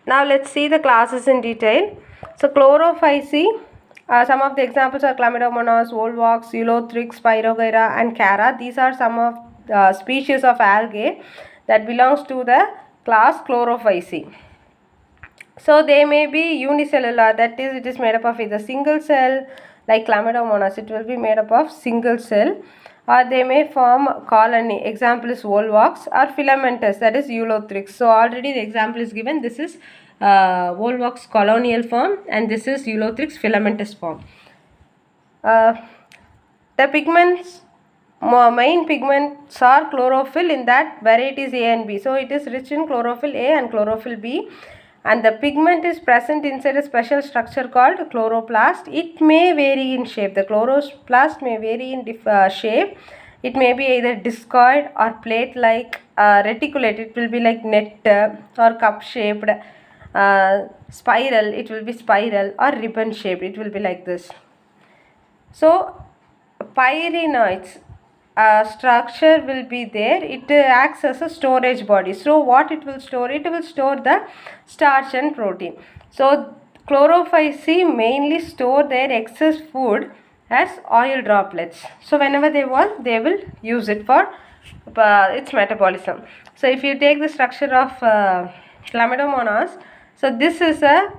Now let's see the classes in detail. So chlorophyci, some of the examples are Chlamydomonas, Volvox, Ulothrix, Spirogyra and Cara. These are some of the species of algae that belongs to the class chlorophyci. So they may be unicellular, that is, it is made up of either single cell, like Chlamydomonas, it will be made up of single cell, or they may form colony. Example is Volvox, or filamentous, that is Ulothrix. So already the example is given. This is Volvox colonial form, and this is Ulothrix filamentous form. The pigments, main pigments are chlorophyll, in that varieties A and B. So it is rich in chlorophyll A and chlorophyll B, and the pigment is present inside a special structure called chloroplast. It may vary in shape. The chloroplast may vary in shape. It may be either discoid or plate-like, reticulate. It will be like net or cup-shaped. Spiral, it will be spiral, or ribbon-shaped. It will be like this. So pyrenoids structure will be there. It acts as a storage body. So what it will store? It will store the starch and protein. So chlorophyci mainly store their excess food as oil droplets. So whenever they want, they will use it for its metabolism. So if you take the structure of Chlamydomonas, so this is a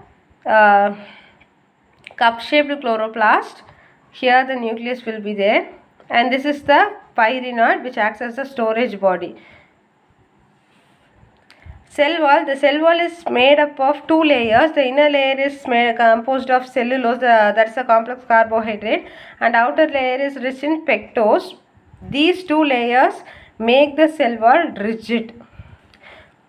cup-shaped chloroplast. Here the nucleus will be there, and this is the pyrenoid, which acts as a storage body. Cell wall. The cell wall is made up of two layers. The inner layer is composed of cellulose, that's a complex carbohydrate, and outer layer is rich in pectose. These two layers make the cell wall rigid.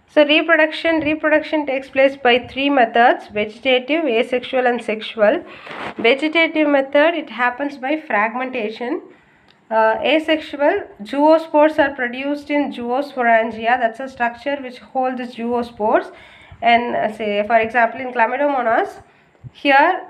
So reproduction takes place by three methods: vegetative, asexual and sexual. Vegetative method, it happens by fragmentation. Asexual, zoospores are produced in zoosporangia, that's a structure which holds zoospores. And say for example in Chlamydomonas, here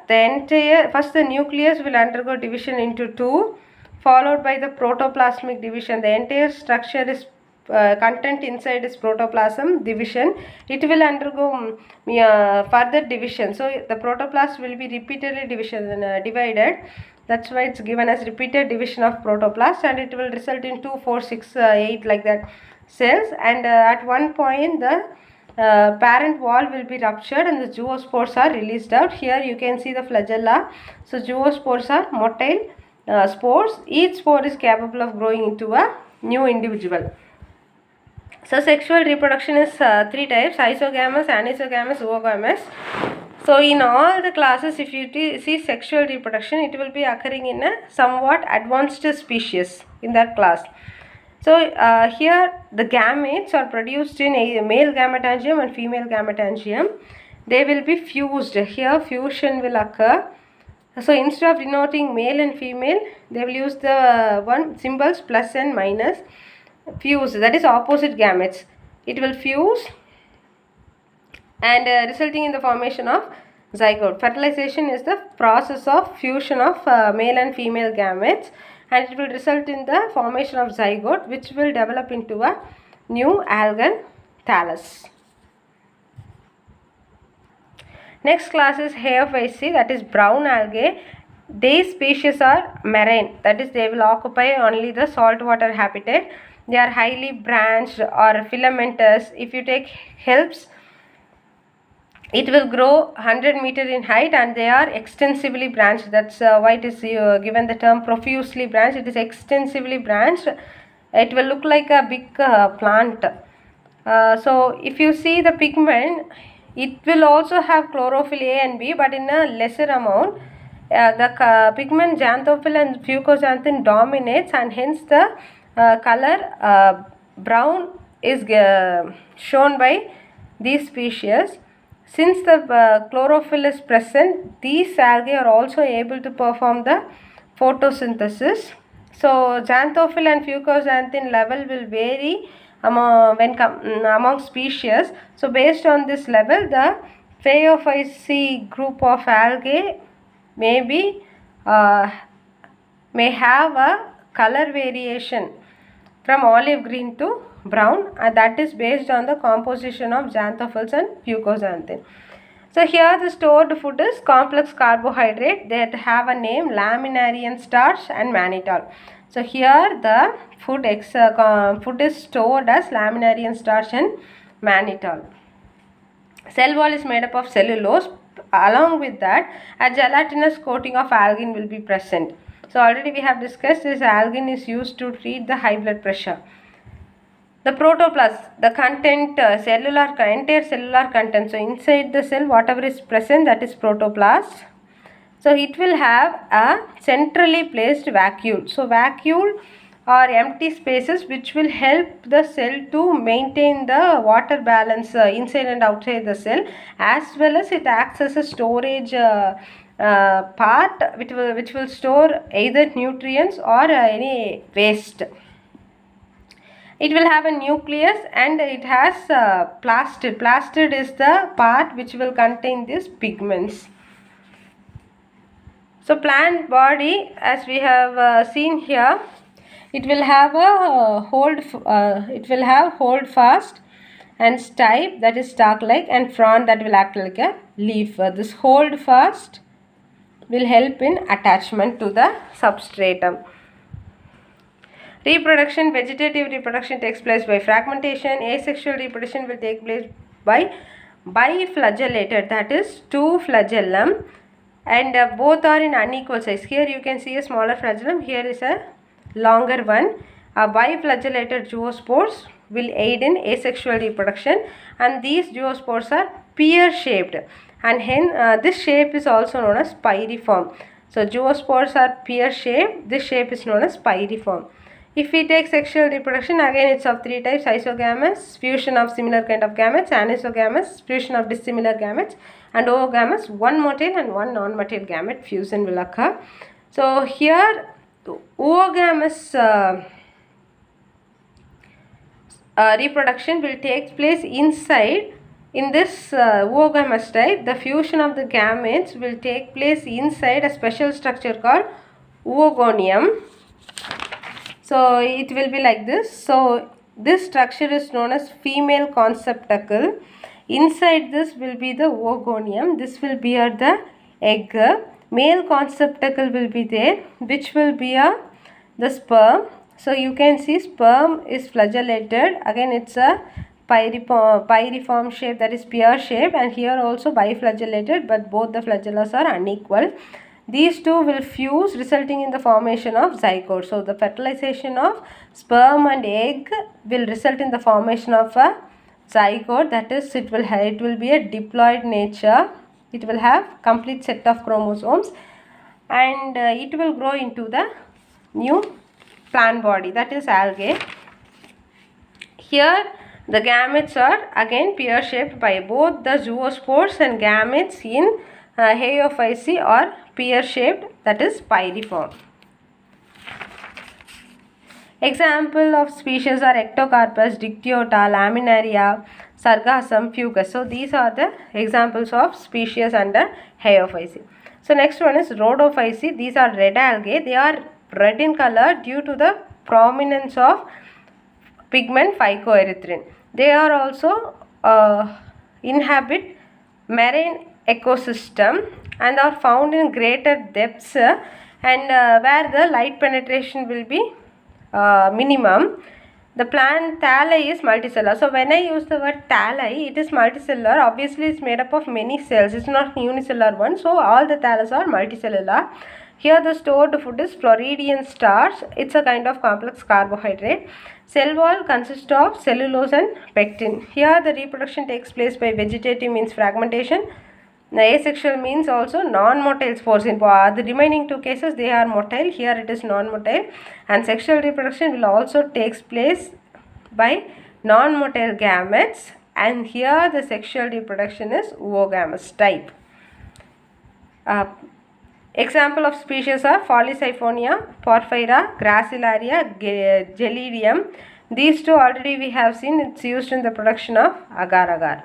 first the nucleus will undergo division into two, followed by the protoplasmic division. The entire structure is content inside is protoplasm division. It will undergo further division. So the protoplast will be repeatedly divided. That's why it's given as repeated division of protoplast, and it will result in 2, 4, 6, 8 like that cells. And at one point the parent wall will be ruptured and the zoospores are released out. Here you can see the flagella. So zoospores are motile spores. Each spore is capable of growing into a new individual. So sexual reproduction is three types: isogamous, anisogamous, oogamous. So in all the classes, if you see sexual reproduction, it will be occurring in a somewhat advanced species in that class. So here the gametes are produced in a male gametangium and female gametangium. They will be fused. Here fusion will occur. So instead of denoting male and female, they will use the one symbols plus and minus. Fuse, that is opposite gametes. It will fuse and resulting in the formation of zygote. Fertilization is the process of fusion of male and female gametes, and it will result in the formation of zygote, which will develop into a new algal thallus. Next class is Haeophyceae, that is brown algae. These species are marine, that is they will occupy only the saltwater habitat. They are highly branched or filamentous. If you take helps, it will grow 100 meters in height, and they are extensively branched. That's why it is given the term profusely branched. It is extensively branched. It will look like a big plant. So if you see the pigment, it will also have chlorophyll A and B, but in a lesser amount. The pigment xanthophyll and fucoxanthin dominates, and hence the color brown is shown by these species. Since the chlorophyll is present, these algae are also able to perform the photosynthesis. So xanthophyll and fucoxanthin level will vary among species. So based on this level, the Haeophyceae group of algae may have a color variation from olive green to brown, and that is based on the composition of xanthophylls and fucoxanthin. So here the stored food is complex carbohydrate that have a name laminarian starch and mannitol. So here the food is stored as laminarian starch and mannitol. Cell wall is made up of cellulose. Along with that, a gelatinous coating of algae will be present. So already we have discussed this algae is used to treat the high blood pressure. The protoplasm, the content, entire cellular content. So inside the cell, whatever is present, that is protoplasm. So it will have a centrally placed vacuole. So vacuole are empty spaces which will help the cell to maintain the water balance inside and outside the cell, as well as it acts as a storage part which will store either nutrients or any waste. It will have a nucleus and it has plastid. Plastid is the part which will contain these pigments. So plant body, as we have seen here, it will have a hold fast and stipe, that is stalk like, and frond, that will act like a leaf. This hold fast will help in attachment to the substratum. Reproduction, vegetative reproduction takes place by fragmentation. Asexual reproduction will take place by biflagellated, that is two flagellum, and both are in unequal size. Here you can see a smaller flagellum, here is a longer one. Biflagellated zoospores will aid in asexual reproduction, and these zoospores are pear shaped, and hence this shape is also known as pyriform. So zoospores are pear shaped, this shape is known as pyriform. If we take sexual reproduction, again it's of three types: isogamous, fusion of similar kind of gametes; anisogamous, fusion of dissimilar gametes; and oogamous, one motile and one non-motile gamete fusion will occur. So here oogamous reproduction will take place inside. In this oogamous type, the fusion of the gametes will take place inside a special structure called oogonium. So it will be like this. So this structure is known as female conceptacle. Inside this will be the oogonium. This will bear the egg. Male conceptacle will be there, which will bear the sperm. So you can see sperm is flagellated. Again it's a pyriform shape, that is pear shape, and here also biflagellated, but both the flagellas are unequal. These two will fuse, resulting in the formation of zygote. So the fertilization of sperm and egg will result in the formation of a zygote, that is it will be a diploid nature. It will have complete set of chromosomes, and it will grow into the new plant body, that is algae. Here the gametes are again pear shaped by both the zoospores and gametes in Haeophysi are pear shaped, that is pyriform. Example of species are Ectocarpus, Dictyota, Laminaria, Sargassum, Fucus. So these are the examples of species under Haeophysi. So next one is Rhodophysi. These are red algae. They are red in color due to the prominence of pigment phycoerythrin. They are also inhabit marine ecosystem and are found in greater depths and where the light penetration will be minimum. The plant thalli is multicellular. So when I use the word thalli, it is multicellular. Obviously it's made up of many cells, it's not unicellular one. So all the thallas are multicellular. Here the stored food is Floridian starch. It's a kind of complex carbohydrate. Cell wall consists of cellulose and pectin. Here the reproduction takes place by vegetative means fragmentation. The asexual means also non-motile spores. In the remaining two cases they are motile. Here it is non-motile. And sexual reproduction will also takes place by non-motile gametes. And here the sexual reproduction is oogamous type. Example of species are Polysyphonia, Porphyra, Gracilaria, Gelidium. These two already we have seen, it's used in the production of agar-agar.